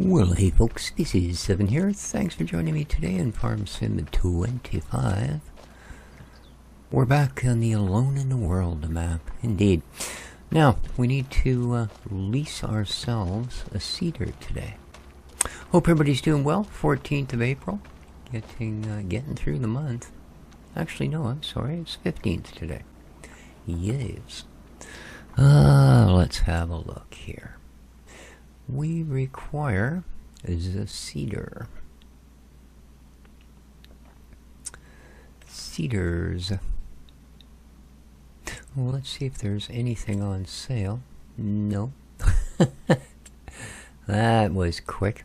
Well, hey folks, this is Seven here. Thanks for joining me today in Farm Sim 25. We're back on the Alone in the World map, indeed. Now, we need to lease ourselves a cedar today. Hope everybody's doing well. 14th of April, getting through the month. Actually, no, I'm sorry, it's 15th today. Yes. Let's have a look here. We require the cedar. Cedars. Well, let's see if there's anything on sale. No. That was quick.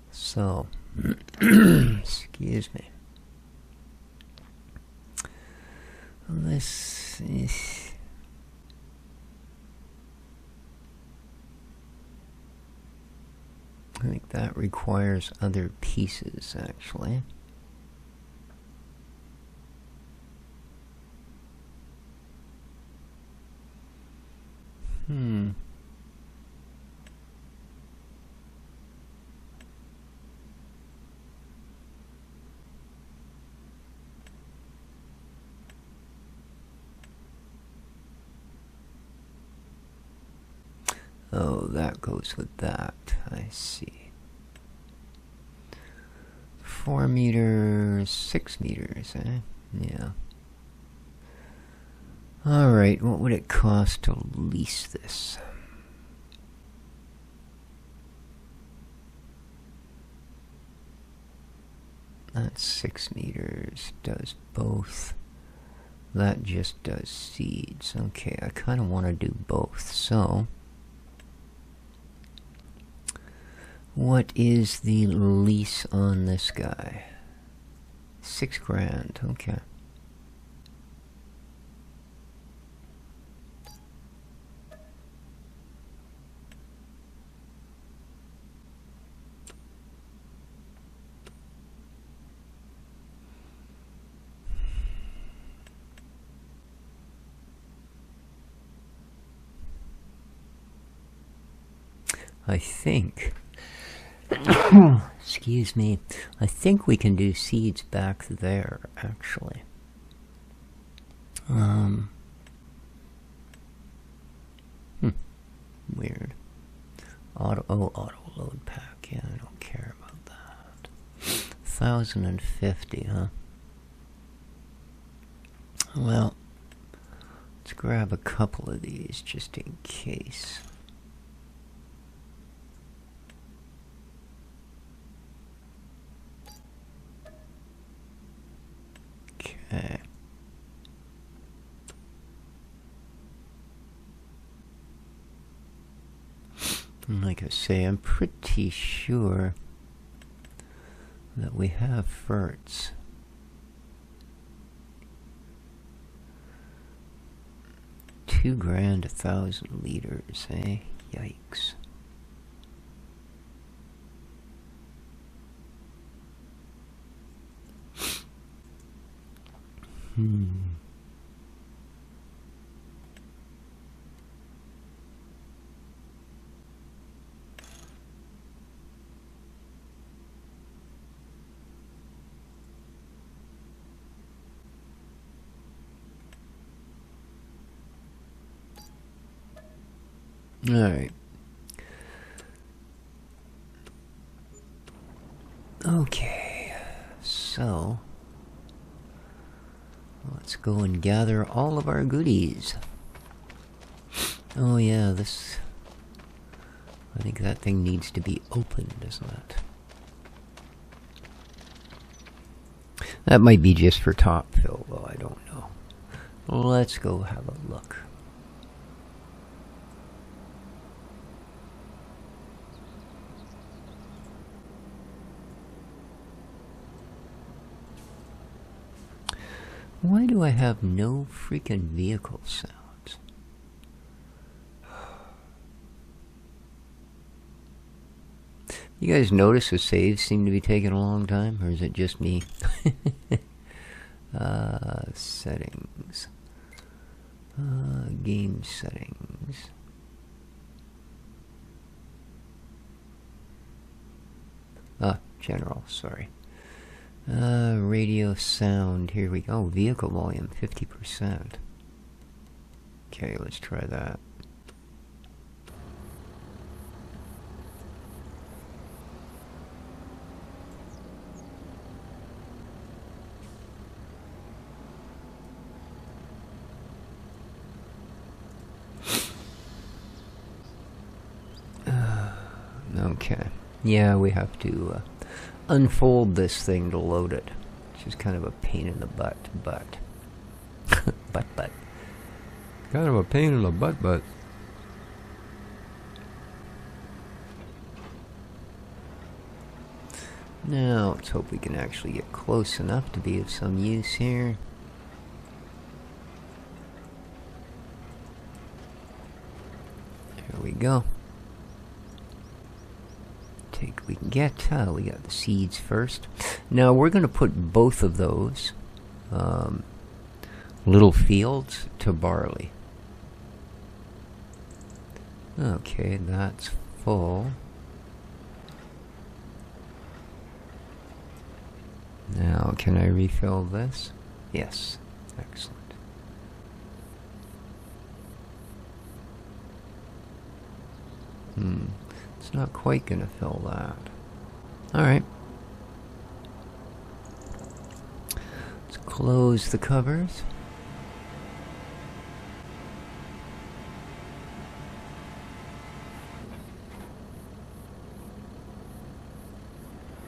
So, excuse me. This is... I think that requires other pieces, actually. Oh, that goes with that. I see. 4 meters, 6 meters, eh? Yeah. Alright, what would it cost to lease this? That's 6 meters, does both. That just does seeds. Okay, I kind of want to do both, so... What is the lease on this guy? 6 grand, okay. I think... Excuse me. I think we can do seeds back there, actually. Weird. Auto load pack. Yeah, I don't care about that. 1,050, huh? Well, let's grab a couple of these just in case. Okay. And like I say, I'm pretty sure that we have ferts. $2 grand, 1,000 liters, eh? Yikes. All right. Okay, so let's go and gather all of our goodies. Oh yeah, this... I think that thing needs to be opened, doesn't it? That might be just for top fill, though, I don't know. Let's go have a look. Why do I have no freaking vehicle sounds? You guys notice the saves seem to be taking a long time, or is it just me? Settings. Game settings. general, sorry. Radio sound, here we go. Vehicle volume, 50%. Okay, let's try that. Okay. Yeah, we have to unfold this thing to load it, which is kind of a pain in the butt. Butt. Kind of a pain in the butt. Now, let's hope we can actually get close enough to be of some use here. There we go. We can get, we got the seeds first. Now we're going to put both of those little fields to barley. Okay, that's full. Now, can I refill this? Yes, excellent. It's not quite going to fill that. Alright. Let's close the covers.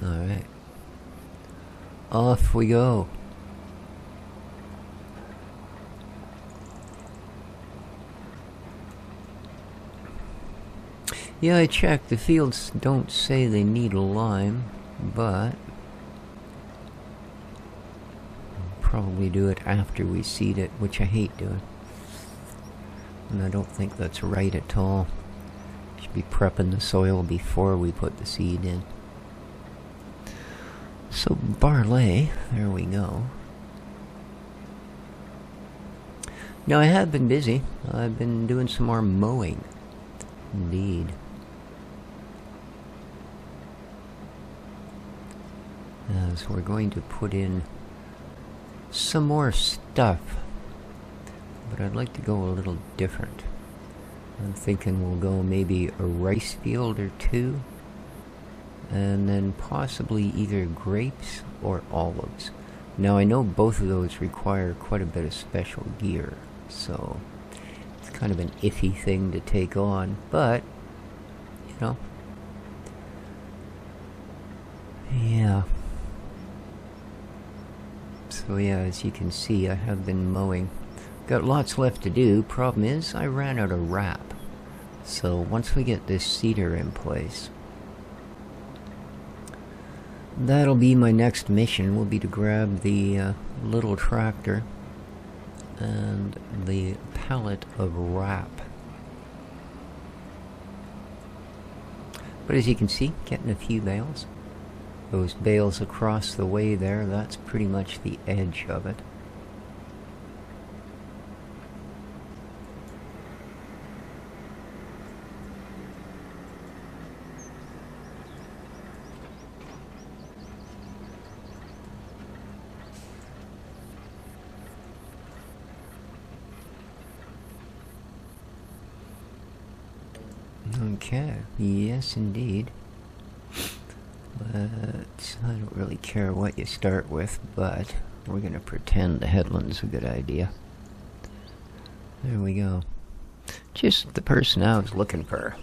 Alright. Off we go. Yeah, I checked. The fields don't say they need a lime, but I'll probably do it after we seed it, which I hate doing. And I don't think that's right at all. Should be prepping the soil before we put the seed in. So barley, there we go. Now I have been busy. I've been doing some more mowing. Indeed. As we're going to put in some more stuff, but I'd like to go a little different. I'm thinking we'll go maybe a rice field or two, and then possibly either grapes or olives. Now I know both of those require quite a bit of special gear, so it's kind of an iffy thing to take on, but you know, yeah. So yeah, as you can see, I have been mowing. Got lots left to do. Problem is, I ran out of wrap. So once we get this seeder in place, that'll be my next mission. Will be to grab the little tractor and the pallet of wrap. But as you can see, getting a few bales. Those bales across the way there, that's pretty much the edge of it. Okay, yes indeed. But I don't really care what you start with, but we're going to pretend the headland's a good idea. There we go. Just the person I was looking for.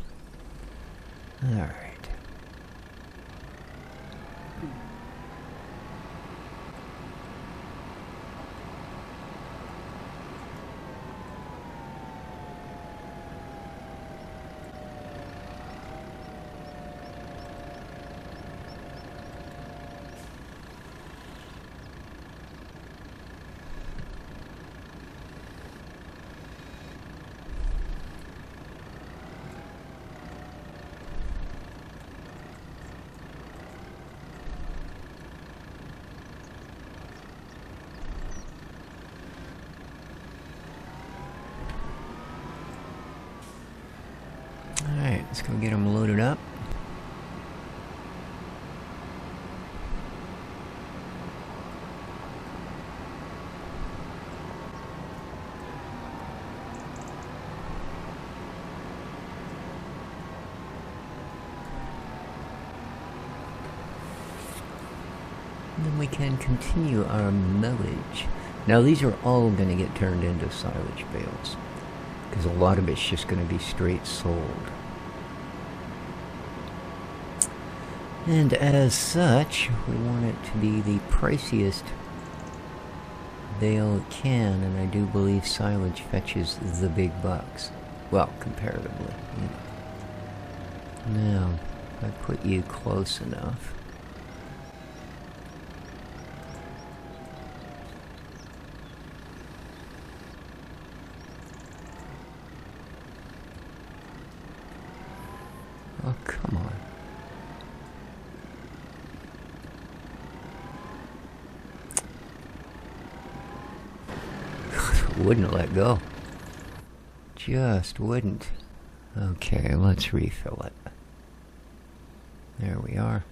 Alright. Alright, let's go get them loaded up. then we can continue our mowage. Now these are all going to get turned into silage bales, because a lot of it's just going to be straight sold. And as such, we want it to be the priciest bale it can, and I do believe silage fetches the big bucks. Well, comparatively, you know. Now, if I put you close enough. Oh, come on. Wouldn't let go. Just wouldn't. Okay, let's refill it. There we are.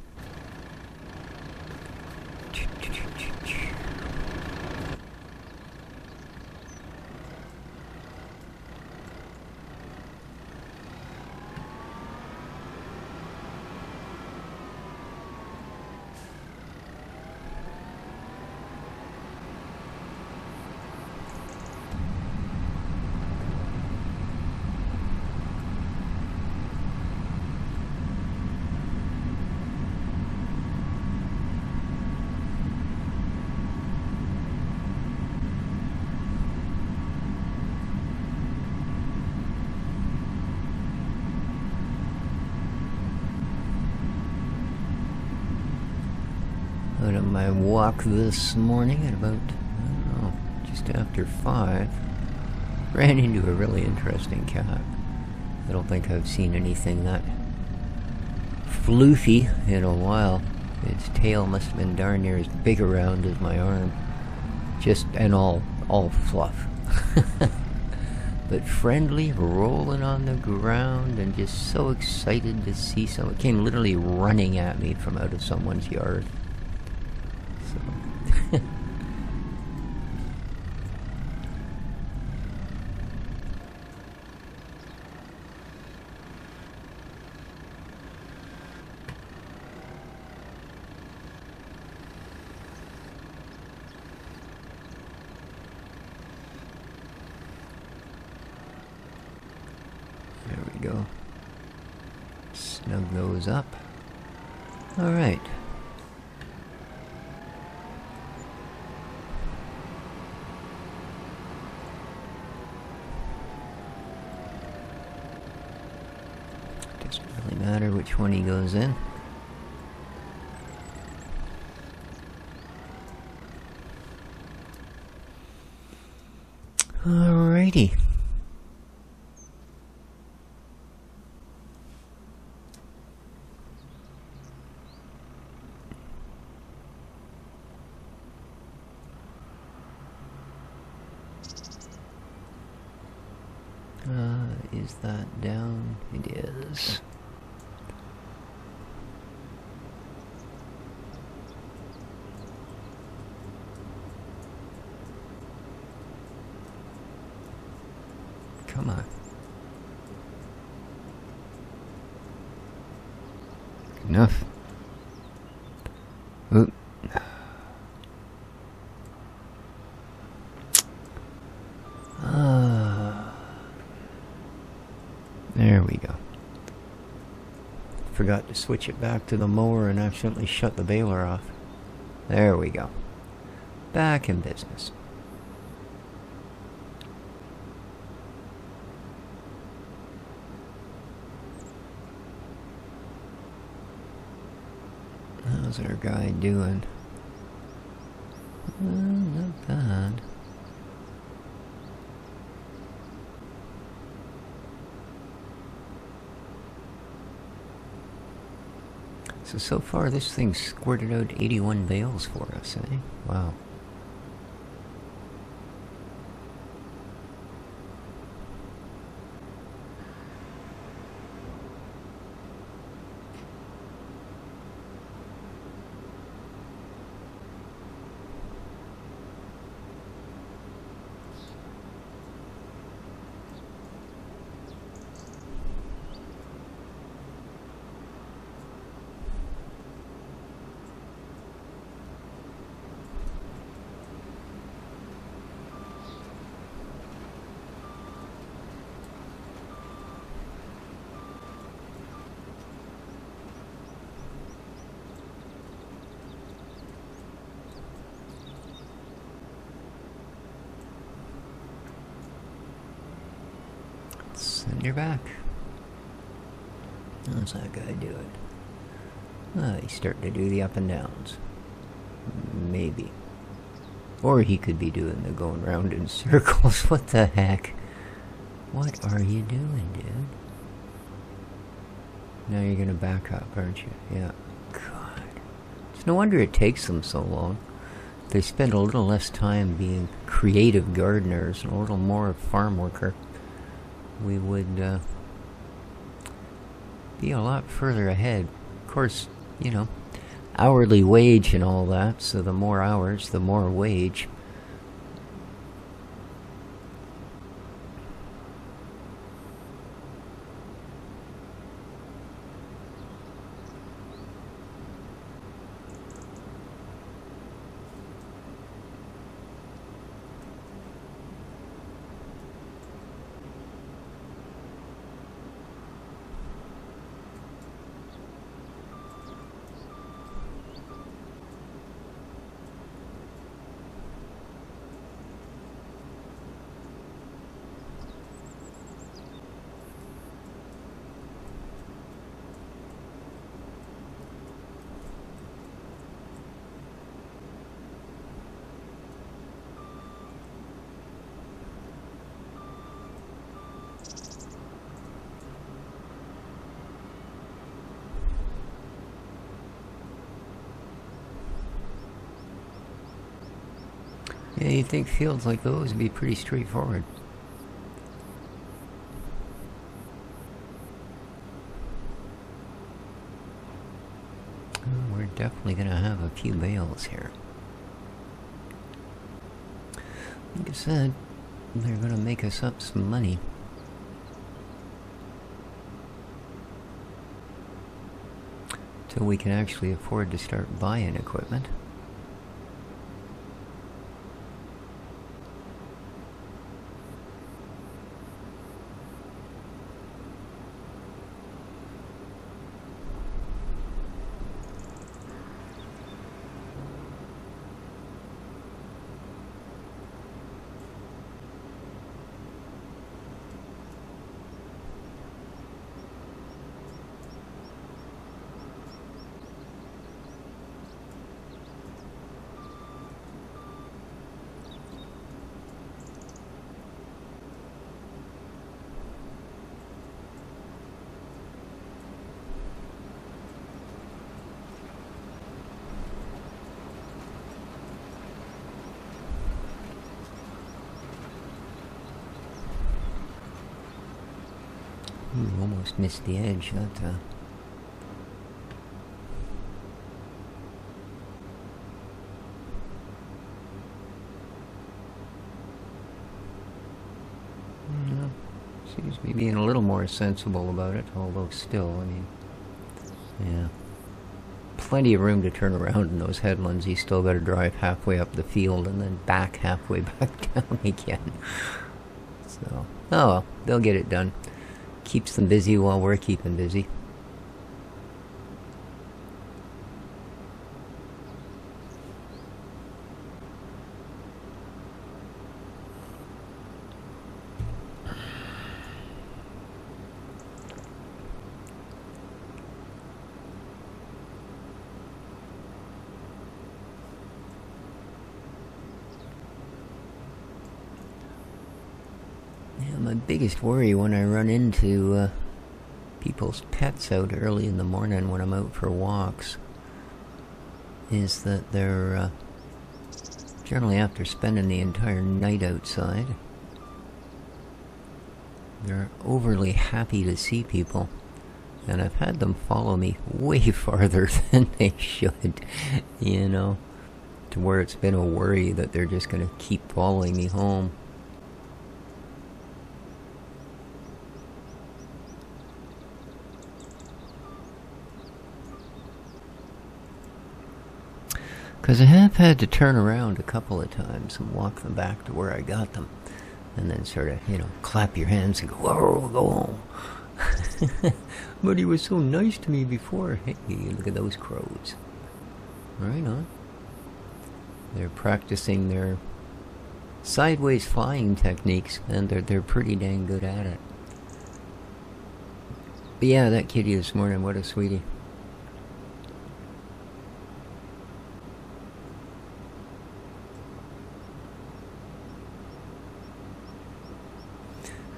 Out on my walk this morning at about, I don't know, just after 5, ran into a really interesting cat. I don't think I've seen anything that floofy in a while. Its tail must have been darn near as big around as my arm. Just, and all fluff. But friendly, rolling on the ground, and just so excited to see someone. It came literally running at me from out of someone's yard. There we go. Snug those up. All right. Doesn't really matter which one he goes in. Alrighty. Is that down? It is. Come on. Good enough. Oop. There we go. Forgot to switch it back to the mower and accidentally shut the baler off. There we go. Back in business. How's our guy doing? Not bad. So far this thing squirted out 81 bales for us, eh? Wow. Send her back. How's that guy doing? He's starting to do the up and downs. Maybe. Or he could be doing the going round in circles. What the heck? What are you doing, dude? Now you're gonna back up, aren't you? Yeah. God. It's no wonder it takes them so long. If they spend a little less time being creative gardeners and a little more farm worker, we would be a lot further ahead. Of course, you know, hourly wage and all that, so the more hours, the more wage. Yeah, you'd think fields like those would be pretty straightforward. We're definitely going to have a few bales here. Like I said, they're going to make us up some money. Till we can actually afford to start buying equipment. Ooh, almost missed the edge that time. Seems to be being a little more sensible about it, although still, I mean, yeah. Plenty of room to turn around in those headlands. You still got to drive halfway up the field and then back halfway back down again. So, oh well, they'll get it done. Keeps them busy while we're keeping busy. My biggest worry when I run into people's pets out early in the morning when I'm out for walks is that they're generally, after spending the entire night outside, they're overly happy to see people, and I've had them follow me way farther than they should, you know, to where it's been a worry that they're just going to keep following me home. Because I have had to turn around a couple of times and walk them back to where I got them. And then sort of, you know, clap your hands and go, whoa, go home. But he was so nice to me before. Hey, look at those crows. Right on. They're practicing their sideways flying techniques, and they're pretty dang good at it. But yeah, that kitty this morning, what a sweetie.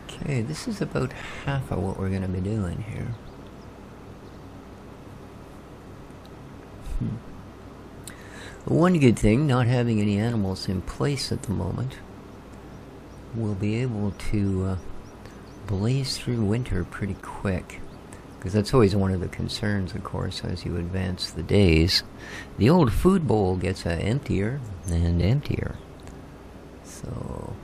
Okay, this is about half of what we're going to be doing here. One good thing, not having any animals in place at the moment, we'll be able to blaze through winter pretty quick. Because that's always one of the concerns, of course, as you advance the days. The old food bowl gets emptier and emptier. So...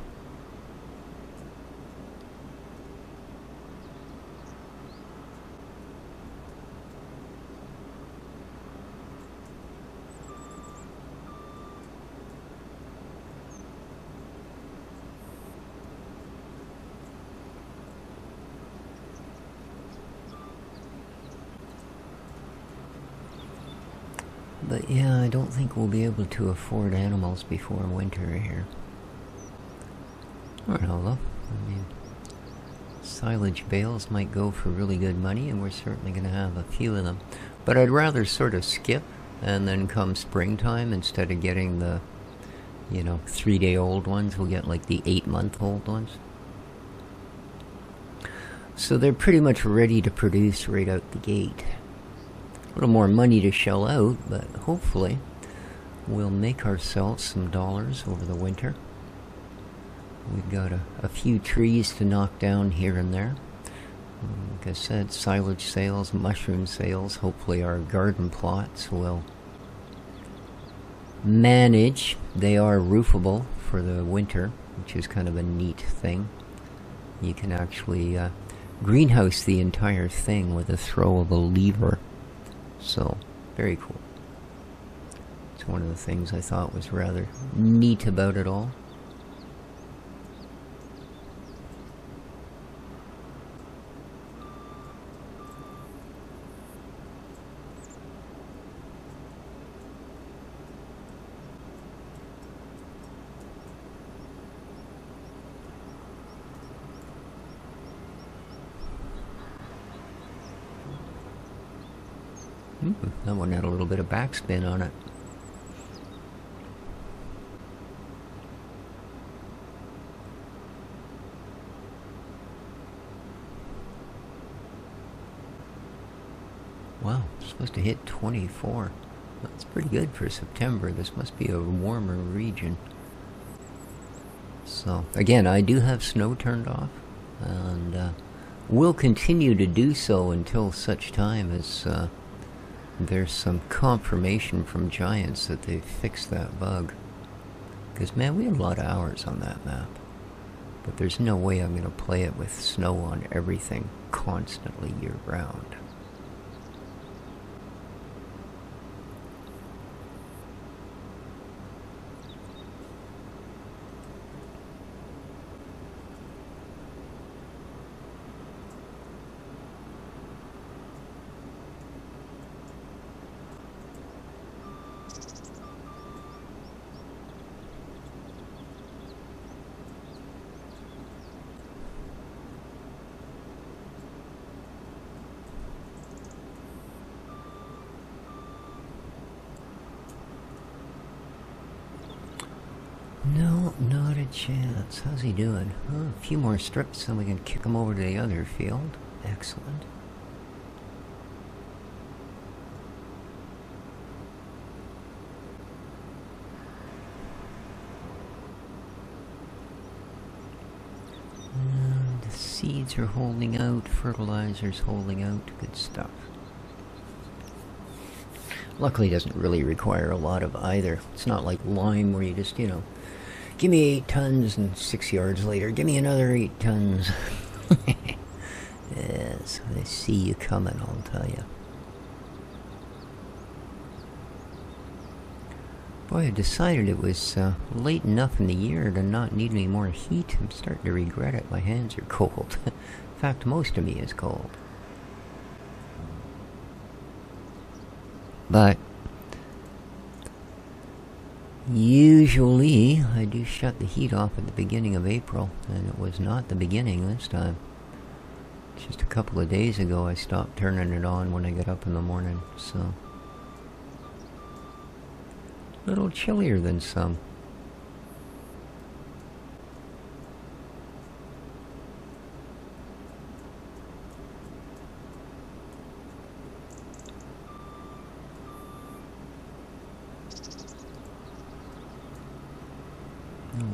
But yeah, I don't think we'll be able to afford animals before winter here. I don't know though. I mean, silage bales might go for really good money, and we're certainly going to have a few of them. But I'd rather sort of skip, and then come springtime, instead of getting the, 3-day-old ones, we'll get like the 8-month-old ones. So they're pretty much ready to produce right out the gate. A little more money to shell out, but hopefully we'll make ourselves some dollars over the winter. We've got a few trees to knock down here and there. Like I said, silage sales, mushroom sales. Hopefully our garden plots will manage. They are roofable for the winter, which is kind of a neat thing. You can actually greenhouse the entire thing with a throw of a lever. So, very cool. It's one of the things I thought was rather neat about it all. That one had a little bit of backspin on it. Wow, it's supposed to hit 24. That's pretty good for September. This must be a warmer region. So, again, I do have snow turned off, and will continue to do so until such time as there's some confirmation from Giants that they've fixed that bug. Because, man, we had a lot of hours on that map. But there's no way I'm going to play it with snow on everything constantly year-round. No, not a chance. How's he doing? Oh, a few more strips, and we can kick him over to the other field. Excellent. And the seeds are holding out, fertilizer's holding out. Good stuff. Luckily, it doesn't really require a lot of either. It's not like lime where you just, give me 8 tons, and 6 yards later, give me another 8 tons. Yes, I see you coming, I'll tell you. Boy, I decided it was late enough in the year to not need any more heat. I'm starting to regret it. My hands are cold. In fact, most of me is cold. But usually I do shut the heat off at the beginning of April, and it was not the beginning this time. Just a couple of days ago I stopped turning it on when I get up in the morning, so... a little chillier than some.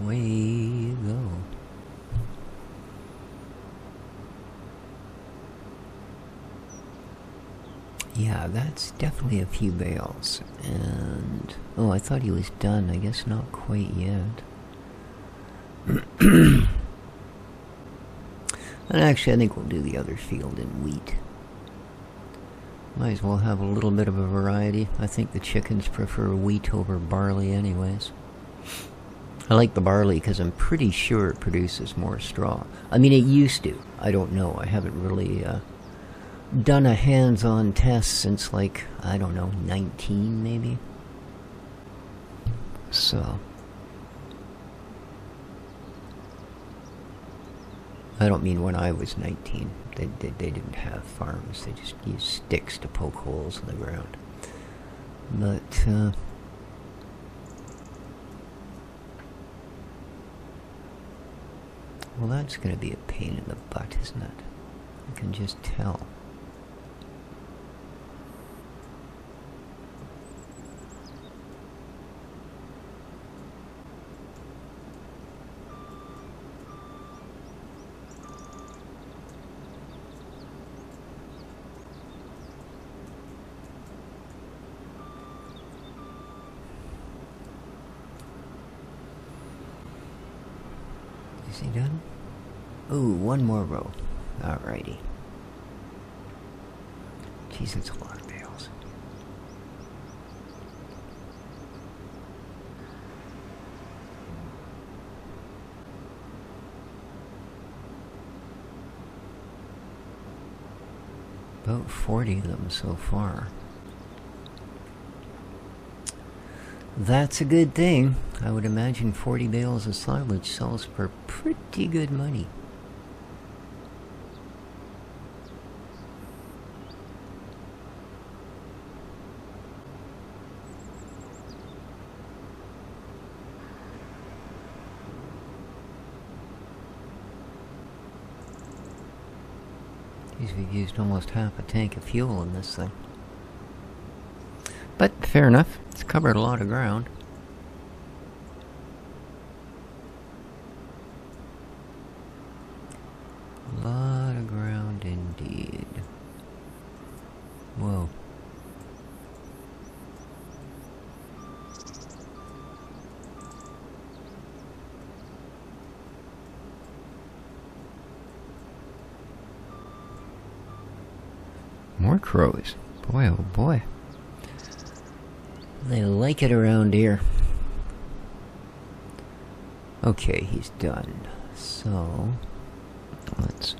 Away you go. Yeah, that's definitely a few bales. And... oh, I thought he was done. I guess not quite yet. And actually, I think we'll do the other field in wheat. Might as well have a little bit of a variety. I think the chickens prefer wheat over barley anyways. I like the barley because I'm pretty sure it produces more straw. I mean, it used to. I don't know. I haven't really done a hands-on test since, like, I don't know, 19 maybe? So... I don't mean when I was 19. They didn't have farms. They just used sticks to poke holes in the ground. But, well, that's going to be a pain in the butt, isn't it? I can just tell. Is he done? Ooh, one more row. Alrighty. Jeez, that's a lot of bales. About 40 of them so far. That's a good thing. I would imagine 40 bales of silage sells for pretty good money. Geez, we've used almost half a tank of fuel in this thing. But fair enough. It's covered a lot of ground. A lot of ground indeed. Whoa. More crows. Boy, oh boy. They like it around here. Okay, he's done. So, let's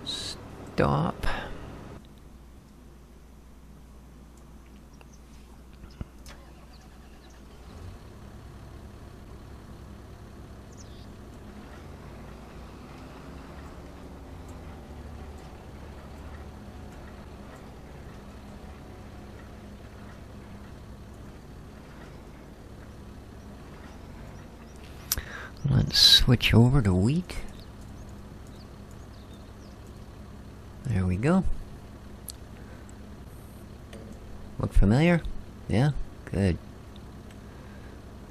stop. Let's switch over to wheat. There we go. Look familiar? Yeah? Good.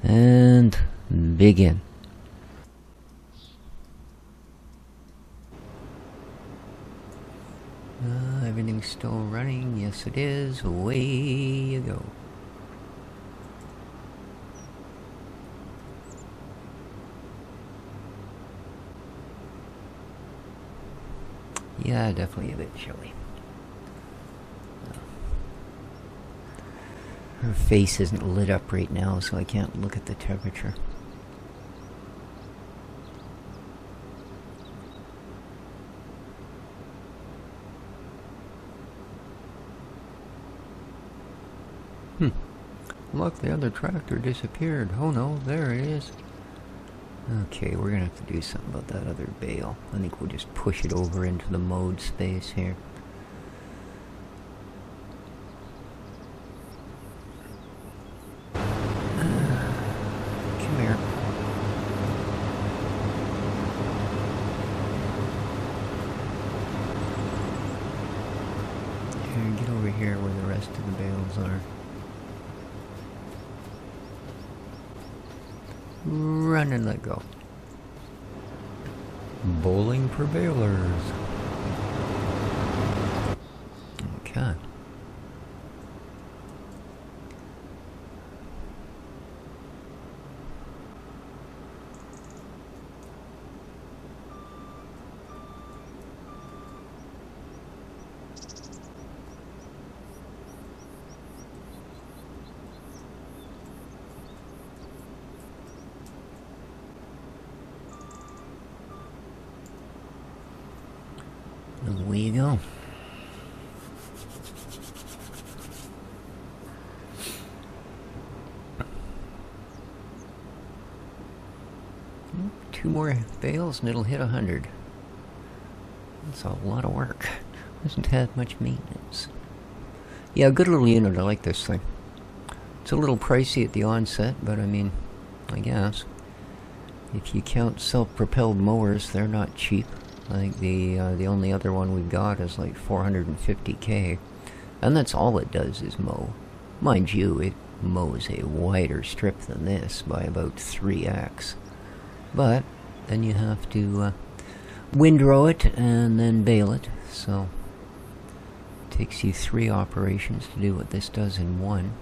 And begin. Everything's still running. Yes, it is. Away you go. Yeah, definitely a bit chilly. Her face isn't lit up right now, so I can't look at the temperature. Look, the other tractor disappeared. Oh no, there it is. Okay, we're gonna have to do something about that other bale. I think we'll just push it over into the mowed space here. Come here. Here, get over here where the rest of the bales are. Run and let go. Bowling for balers. Okay. Away you go. Two more bales and it'll hit 100. That's a lot of work. Hasn't had much maintenance. Yeah, a good little unit. I like this thing. It's a little pricey at the onset, but I mean, I guess. If you count self-propelled mowers, they're not cheap. I think the only other one we've got is like 450k, and that's all it does is mow. Mind you, it mows a wider strip than this by about 3x. But then you have to windrow it and then bale it, so it takes you 3 operations to do what this does in 1.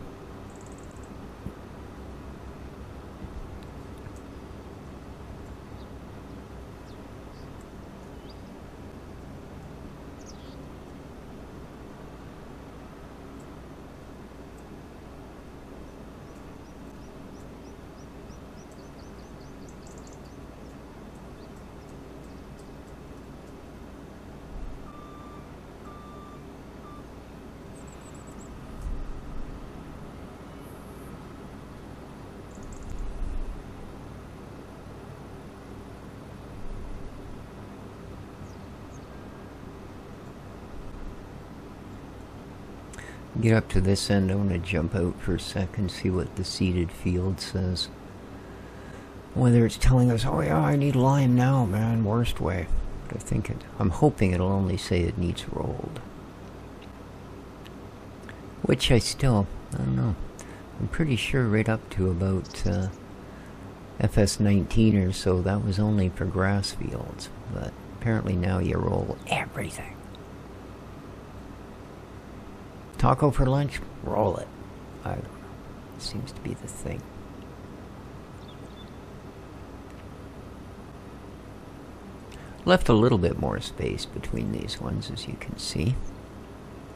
Get up to this end. I want to jump out for a second, see what the seeded field says. Whether it's telling us, oh yeah, I need lime now, man, worst way. But I'm hoping it'll only say it needs rolled. Which I don't know. I'm pretty sure right up to about FS19 or so, that was only for grass fields. But apparently now you roll everything. Taco for lunch? Roll it. I don't know. It seems to be the thing. Left a little bit more space between these ones, as you can see.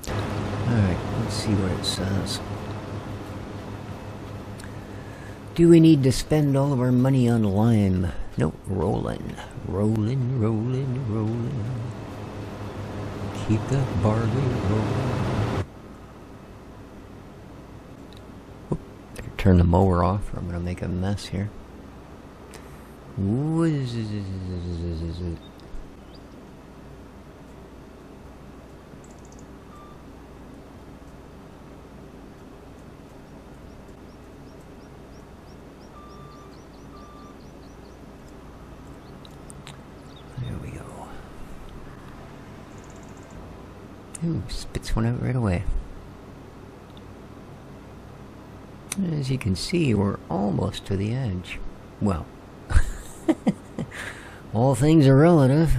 Alright, let's see what it says. Do we need to spend all of our money on lime? Nope, rolling. Rolling, rolling, rolling. Keep that barley rolling. Turn the mower off or I'm going to make a mess here. There we go. Ooh, spits one out right away. As you can see, we're almost to the edge. Well, all things are relative.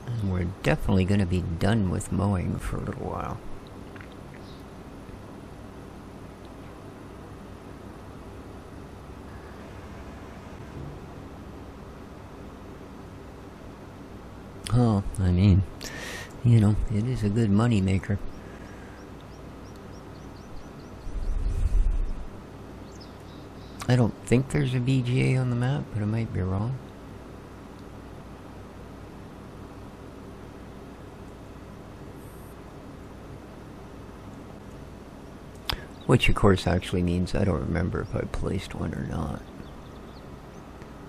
And we're definitely going to be done with mowing for a little while. Oh, I mean, you know, it is a good money maker. I don't think there's a BGA on the map, but I might be wrong. Which of course actually means I don't remember if I placed one or not.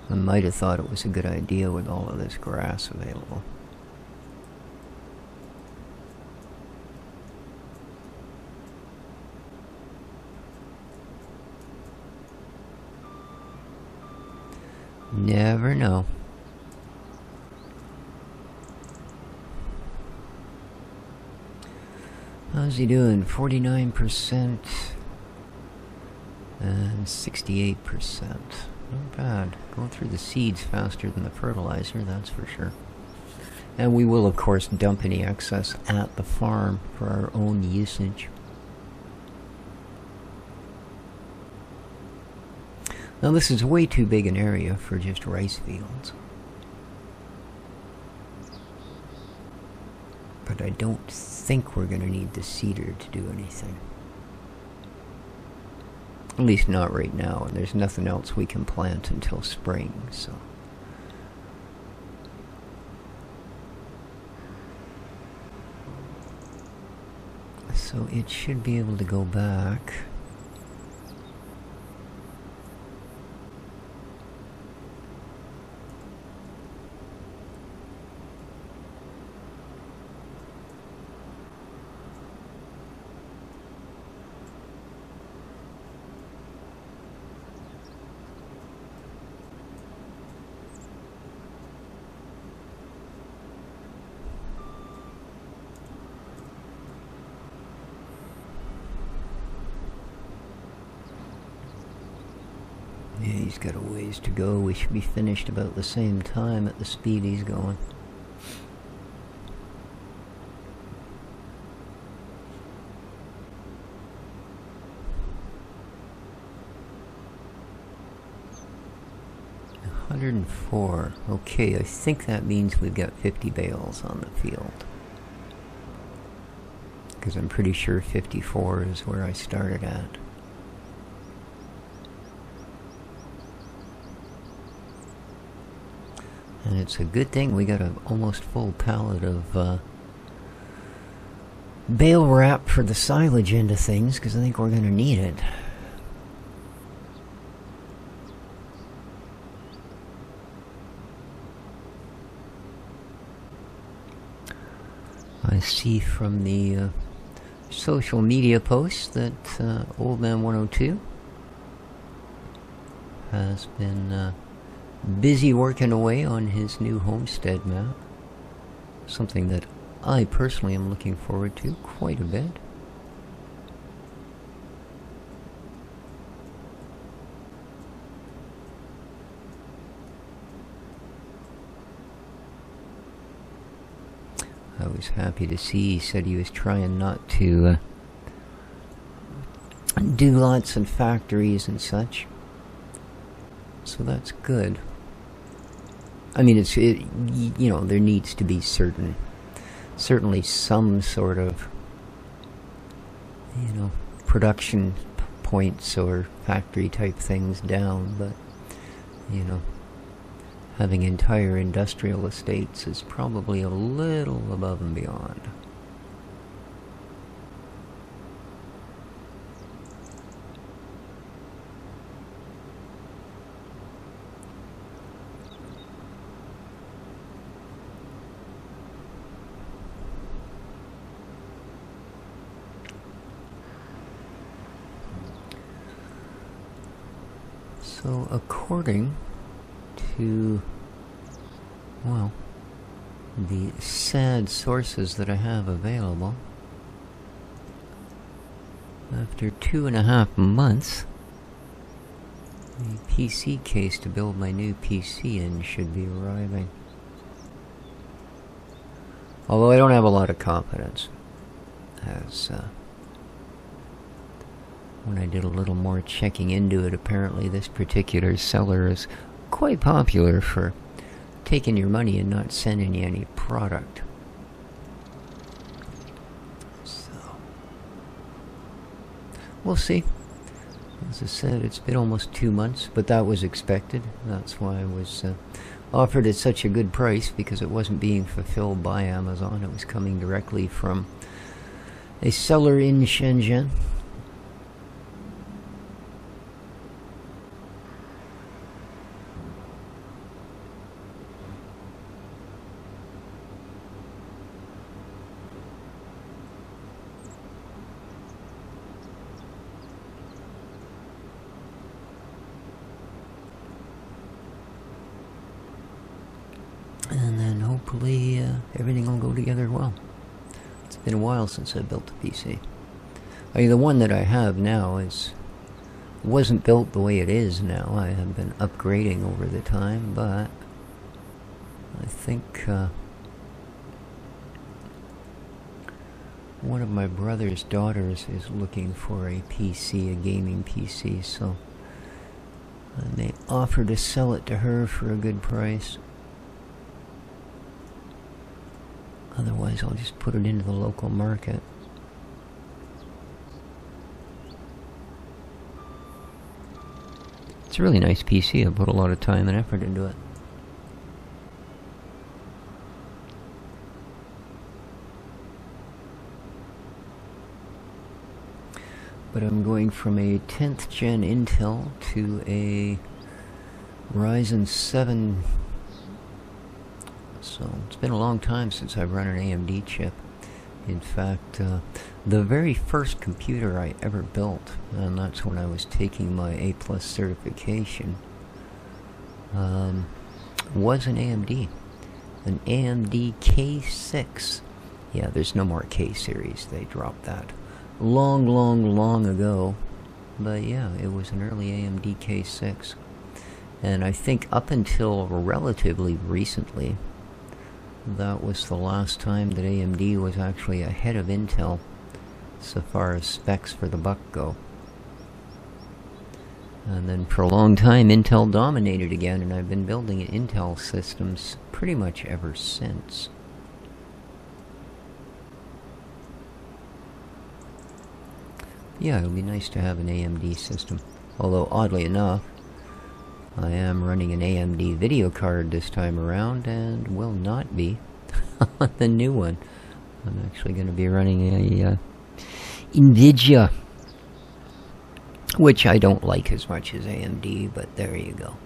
I might have thought it was a good idea with all of this grass available. Never know. How's he doing? 49% and 68%. Not bad. Going through the seeds faster than the fertilizer, that's for sure. And we will, of course, dump any excess at the farm for our own usage. Now, this is way too big an area for just rice fields. But I don't think we're going to need the seeder to do anything. At least not right now, and there's nothing else we can plant until spring, so. So it should be able to go back. Yeah, he's got a ways to go. We should be finished about the same time at the speed he's going. $104. Okay, I think that means we've got 50 bales on the field. Because I'm pretty sure 54 is where I started at. And it's a good thing we got an almost full pallet of bale wrap for the silage end of things, because I think we're going to need it. I see from the social media posts that Old Man 102 has been busy working away on his new homestead map. Something that I personally am looking forward to quite a bit. I was happy to see he said he was trying not to do lots of factories and such. So that's good. I mean, you know, there needs to be certainly some sort of, you know, production points or factory type things down, but, you know, having entire industrial estates is probably a little above and beyond. So according to, well, the sad sources that I have available, after 2.5 months, the PC case to build my new PC in should be arriving. Although I don't have a lot of confidence, as when I did a little more checking into it, apparently this particular seller is quite popular for taking your money and not sending you any product. So, we'll see. As I said, it's been almost 2 months, but that was expected. That's why I was offered at such a good price, because it wasn't being fulfilled by Amazon. It was coming directly from a seller in Shenzhen. hopefully everything will go together well. It's been a while since I built a PC. I mean, the one that I have now wasn't built the way it is now. I have been upgrading over the time, but I think one of my brother's daughters is looking for a PC, a gaming PC, so I may offer to sell it to her for a good price. Otherwise, I'll just put it into the local market. It's a really nice PC. I put a lot of time and effort into it. But I'm going from a 10th gen Intel to a Ryzen 7. So it's been a long time since I've run an AMD chip. In fact, the very first computer I ever built, and that's when I was taking my A+ certification, was an AMD K6. Yeah, there's no more K series. They dropped that long ago. But yeah, it was an early AMD K6. And I think up until relatively recently, that was the last time that AMD was actually ahead of Intel so far as specs for the buck go. And then for a long time Intel dominated again, and I've been building Intel systems pretty much ever since. Yeah, it would be nice to have an AMD system. Although, oddly enough, I am running an AMD video card this time around, and will not be on the new one. I'm actually going to be running a NVIDIA, which I don't like as much as AMD, but there you go.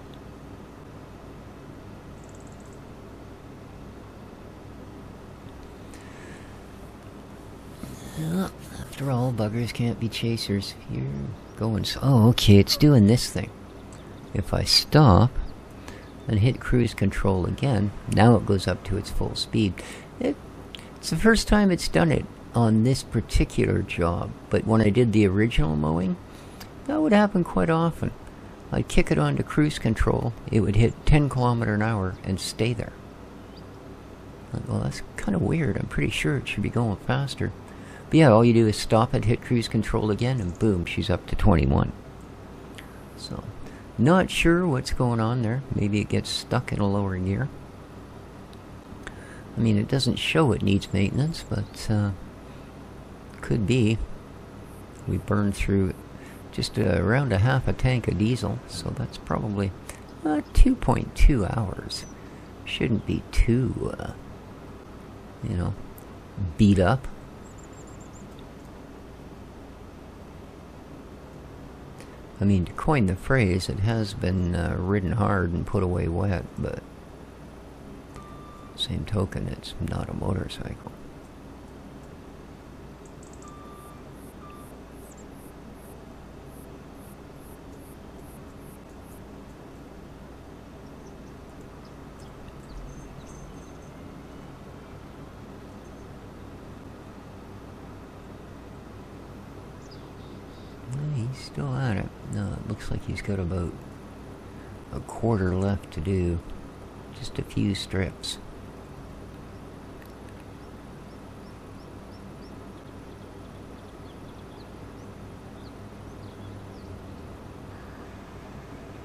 Well, after all, buggers can't be chasers. You're going so... Oh, okay, it's doing this thing. If I stop and hit cruise control again, now it goes up to its full speed. It's the first time it's done it on this particular job, but when I did the original mowing, that would happen quite often. I'd kick it onto cruise control, it would hit 10 km/h and stay there. Well, that's kind of weird. I'm pretty sure it should be going faster. But yeah, all you do is stop it, hit cruise control again, and boom, she's up to 21. So, not sure what's going on there. Maybe it gets stuck in a lower gear. I mean, it doesn't show it needs maintenance, but could be. We burned through just around a half a tank of diesel, so that's probably 2.2 hours. Shouldn't be too, you know, beat up. I mean, to coin the phrase, it has been ridden hard and put away wet, but same token, it's not a motorcycle. He's still at it. No, it looks like he's got about a quarter left to do. Just a few strips.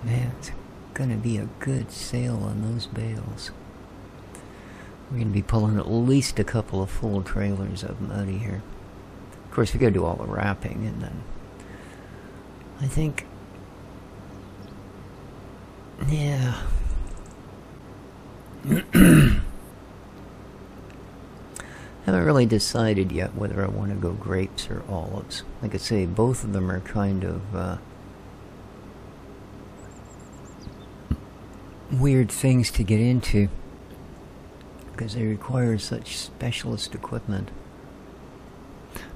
Man, it's gonna be a good sale on those bales. We're gonna be pulling at least a couple of full trailers of them out of here. Of course, we gotta do all the wrapping, and then I think, yeah. Haven't really decided yet whether I want to go grapes or olives. Like I say, both of them are kind of weird things to get into because they require such specialist equipment.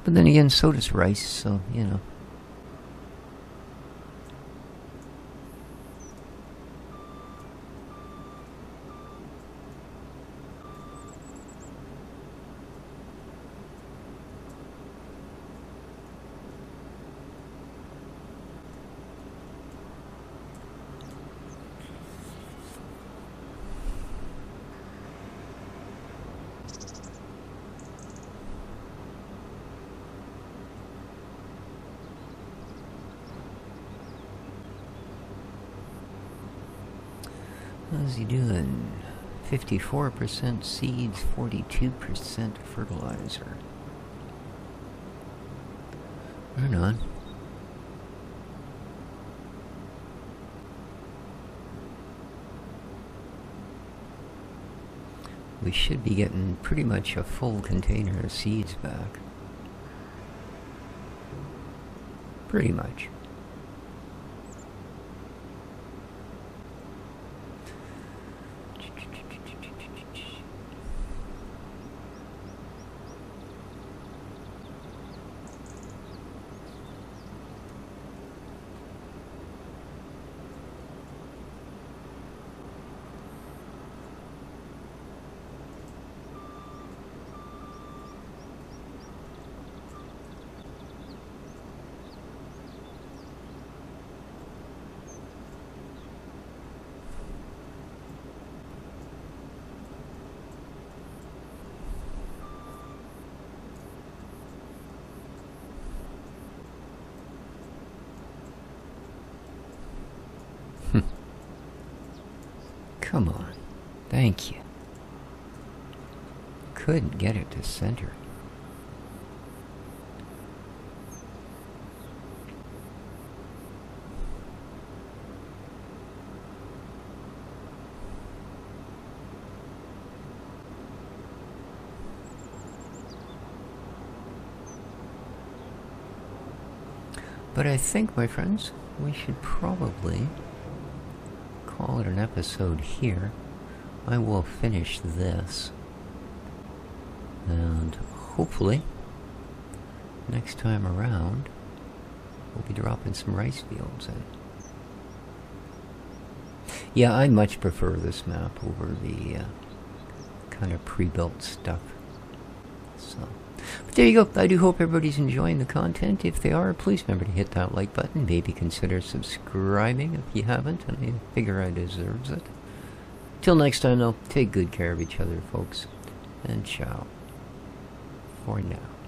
But then again, so does rice, so, you know. How's he doing? 54% seeds, 42% fertilizer. Right on. We should be getting pretty much a full container of seeds back. Pretty much. Come on. Thank you. Couldn't get it to center. But I think, my friends, we should probably call it an episode here. I will finish this, and hopefully next time around we'll be dropping some rice fields in. Yeah, I much prefer this map over the kind of pre-built stuff. So, but there you go. I do hope everybody's enjoying the content. If they are, please remember to hit that like button. Maybe consider subscribing if you haven't, and I figure I deserves it. Till next time, though, take good care of each other, folks, and ciao for now.